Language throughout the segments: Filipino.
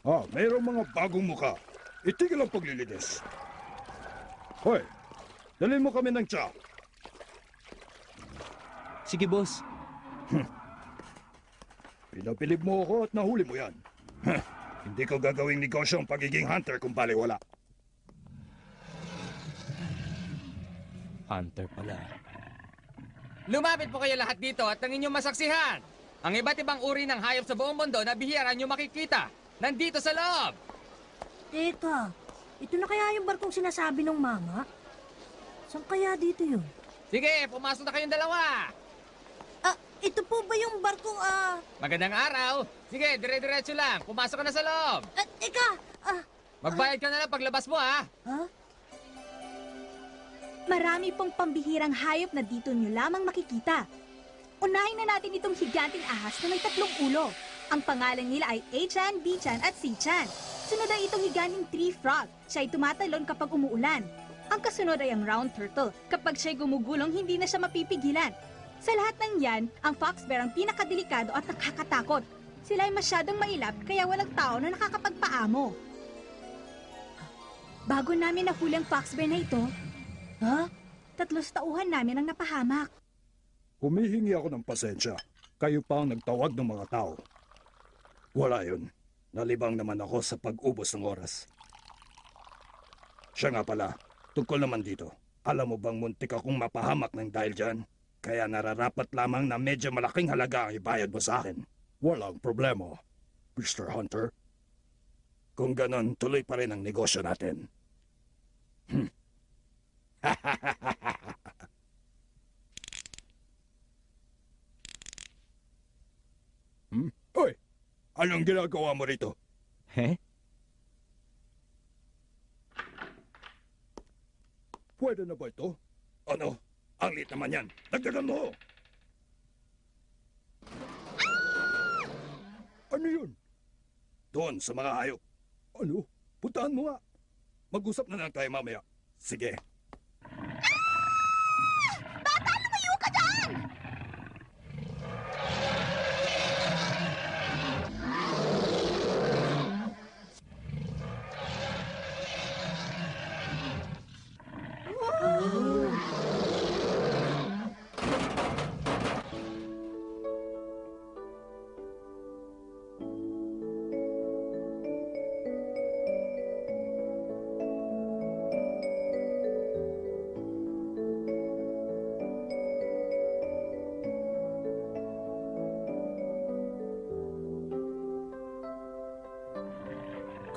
Mayroong mga bagong muka. Itigil ang paglilinis. Hoy, dalhin mo kami ng tsa. Sige, boss. Pinapilip mo ako at nahuli mo yan. Hindi ko gagawing negosyo ang pagiging hunter kung baliwala. Hunter pala. Lumapit po kayo lahat dito at ang inyong masaksihan. Ang iba't ibang uri ng hayop sa buong mundo na bihira nyo makikita. Nandito sa loob. Teka, ito na kaya yung barkong sinasabi ng mama? Saan kaya dito yun? Sige, pumasok na kayong dalawa. Ito po ba yung barkong, Magandang araw. Sige, dire-diretso lang. Pumasok ka na sa loob. Teka, Magbayad ka na lang paglabas mo, ha? Marami pong pambihirang hayop na dito nyo lamang makikita. Unahin na natin itong higanting ahas na may 3 ulo. Ang pangalan nila ay A-chan, B-chan at C-chan. Sunod ay itong higanting tree frog. Siya ay tumatalon kapag umuulan. Ang kasunod ay ang round turtle. Kapag siya'y gumugulong, hindi na siya mapipigilan. Sa lahat ng yan, ang fox bear ang pinakadelikado at nakakatakot. Sila ay masyadong mailap kaya walang tao na nakakapagpaamo. Bago namin nahuli ang fox bear na ito, 3 tauhan namin ang napahamak. Humihingi ako ng pasensya. Kayo pa ang nagtawag ng mga tao. Wala yun. Nalibang naman ako sa pag-ubos ng oras. Siya nga pala, tungkol naman dito. Alam mo bang muntik akong mapahamak ng dahil dyan? Kaya nararapat lamang na medyo malaking halaga ang ibayad mo sa akin. Walang problema, Mr. Hunter. Kung ganon, tuloy pa rin ang negosyo natin. Hoy! Anong ginagawa mo rito? Pwede na ba ito? Ano? Ang liit naman yan. Dagdagan mo! Ano yun? Doon sa mga hayop. Ano? Puntahan mo nga. Mag-usap na lang tayo mamaya. Sige. Bata, lumayo ka dyan!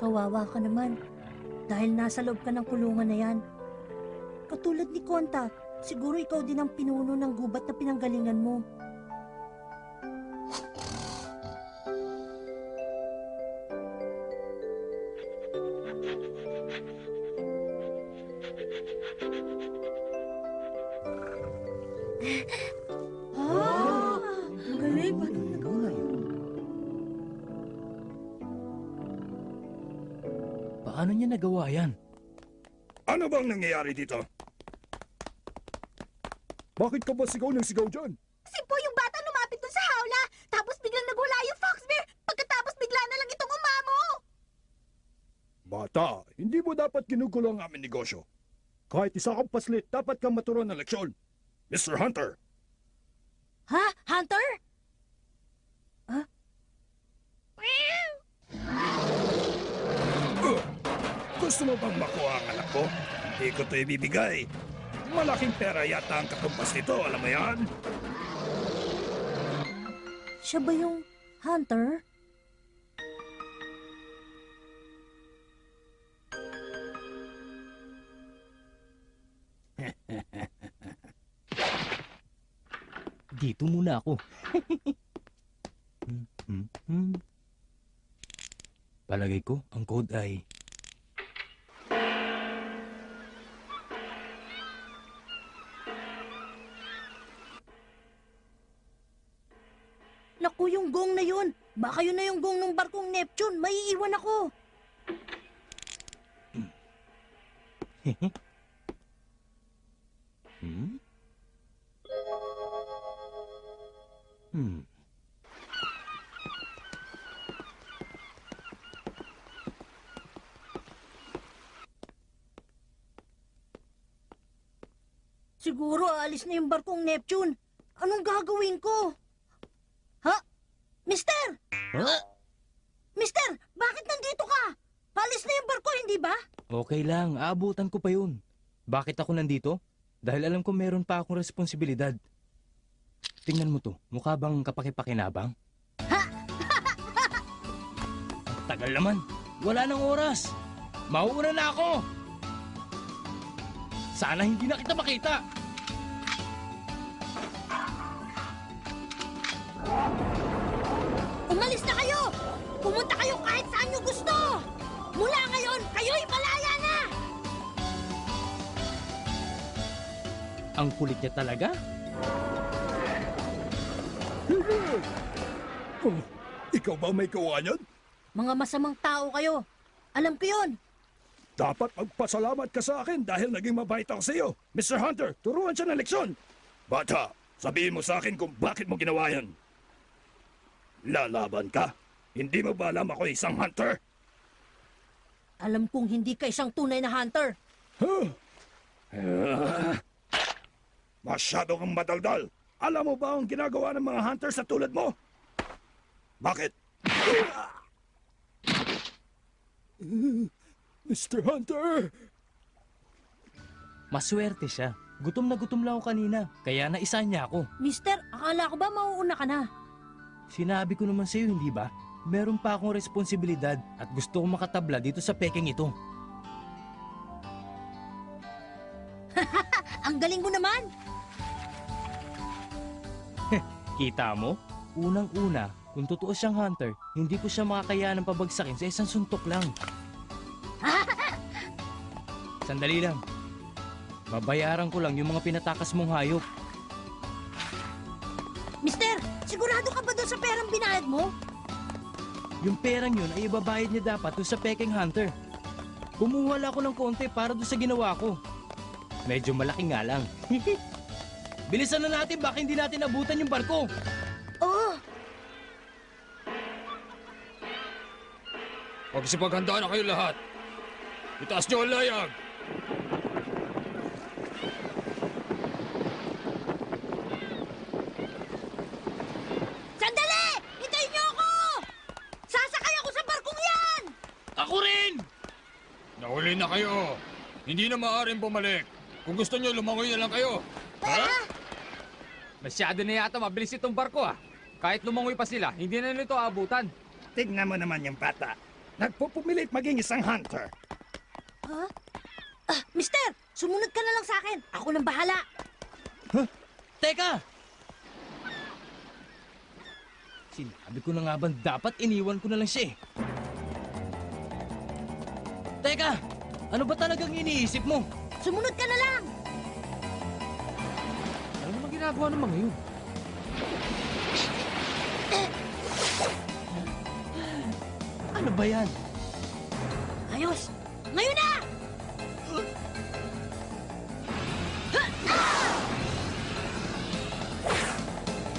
Kawawa ka naman. Dahil nasa loob ka ng kulungan na yan. Katulad ni Konta, siguro ikaw din ang pinuno ng gubat na pinanggalingan mo. Galing, paano nagawa yun? Paano niya nagawa yan? Ano bang nangyayari dito? Bakit ka ba sigaw ng sigaw dyan? Si Po yung bata lumapit dun sa hawla, tapos biglang nagwala yung fox bear, pagkatapos bigla na lang itong umamo. Bata, hindi mo dapat ginugulo ang aming negosyo. Kahit isa kang paslit, dapat kang maturuan ng leksyon. Mr. Hunter! Ha? Hunter? Gusto mo bang makuha ang anak ko? Hindi ko ito ibibigay. Malaking pera yata ang katumpas nito, alam mo yan? Siya ba yung Hunter? Dito muna ako. Palagay ko, ang code ay... Naku, yung gong na yun. Baka yun na yung gong ng barkong Neptune. Maiiwan ako. Siguro aalis na yung barkong Neptune. Anong gagawin ko? Ha? Mister! Huh? Mister! Bakit nandito ka? Paalis na yung barko, hindi ba? Okay lang, aabutan ko pa yun. Bakit ako nandito? Dahil alam ko meron pa akong responsibilidad. Tingnan mo to, mukha bang kapakipakinabang? Ang tagal naman, wala nang oras. Mauuna na ako. Sana hindi na kita makita. Umalis na kayo! Pumunta kayo kahit saan nyo gusto! Mula ngayon, kayo'y malaya na! Ang kulit niya talaga? Oh, ikaw ba may kawanyan? Mga masamang tao kayo. Alam ko yun. Dapat magpasalamat ka sa akin dahil naging mabait ako sa iyo. Mr. Hunter, turuan siya ng leksyon. Bata, sabihin mo sa akin kung bakit mo ginawa yan. Lalaban ka? Hindi mo ba alam ako isang hunter? Alam kong hindi ka isang tunay na hunter. Masyado kang madaldal. Alam mo ba ang ginagawa ng mga hunter sa tulad mo? Bakit? Mr. Hunter! Maswerte siya. Gutom na gutom lang ako kanina, kaya naisa niya ako. Mister, akala ko ba mauuna ka na? Sinabi ko naman sa'yo, hindi ba? Meron pa akong responsibilidad at gusto kong makatabla dito sa peking ito. Ang galing mo naman! Kita mo? Unang-una, kung totoo siyang hunter, hindi ko siya makakayanang pabagsakin sa isang suntok lang. Sandali lang. Babayaran ko lang yung mga pinatakas mong hayop. Mister, sigurado ka ba doon sa perang binayad mo? Yung perang yun ay ibabayad niya dapat doon sa peking hunter. Kumuha lang ako ng konti para doon sa ginawa ko. Medyo malaki nga lang. Bilisan na natin, baka hindi natin abutan yung barko. Oo. Magsipaghanda na kayo lahat. Itaas niyo ang layag. Sandali! Hintayin niyo ako! Sasakay ako sa barkong yan! Ako rin! Nahuli na kayo. Hindi na maaaring bumalik. Kung gusto niyo, lumangoy na lang kayo. Ha? Masyado na yata mabilis itong barko ah. Kahit lumangoy pa sila, hindi na nito abutan. Tignan mo naman yung bata. Nagpupumilit maging isang hunter. Ha? Mister, sumunod ka na lang sa akin. Ako nang bahala. Teka! Sinabi ko na nga ba dapat iniwan ko na lang siya eh. Teka! Ano ba talagang iniisip mo? Sumunod ka na lang. Ano naman ginagawa ng mga yun? Ano ba yan? Ayos. Ngayon na!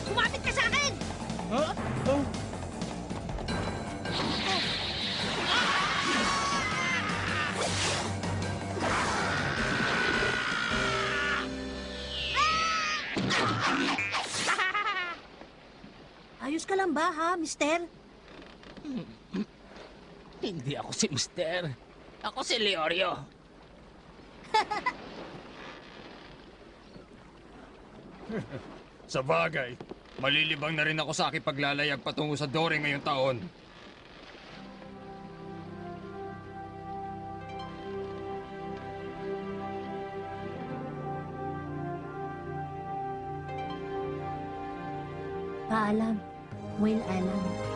Kumapit ka sa akin! Ha? Oh. Ayos ka lang ba, ha, mister? Hindi ako si Mister. Ako si Leorio. Sa bagay, malilibang na rin ako sa aking paglalayag patungo sa Dore ngayong taon. Paalam, Whale Island.